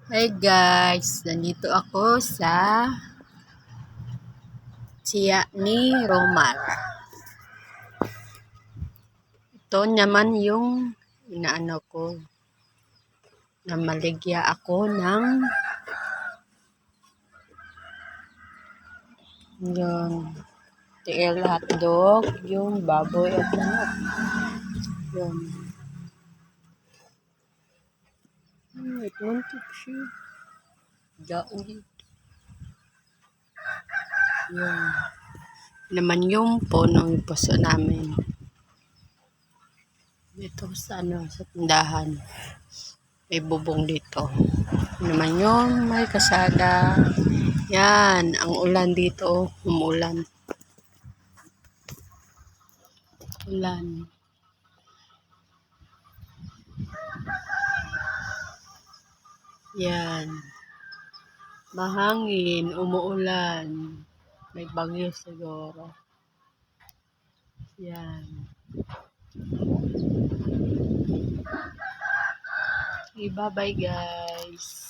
Hi guys, nandito ako sa Sia ni Romar. Ito naman yung inaano ko, namaligya ako ng yung TL hotdog, yung baboy at manok. Yun. Ito siya. Daon dito. Yun. Naman yung punong puso namin. Dito sa sa tindahan. May bubong dito. Naman yung may kasada. Yan, ang ulan dito, umulan. Ulan. Yan. Mahangin, umuulan. May bagyo siguro. Yan. Bye-bye guys.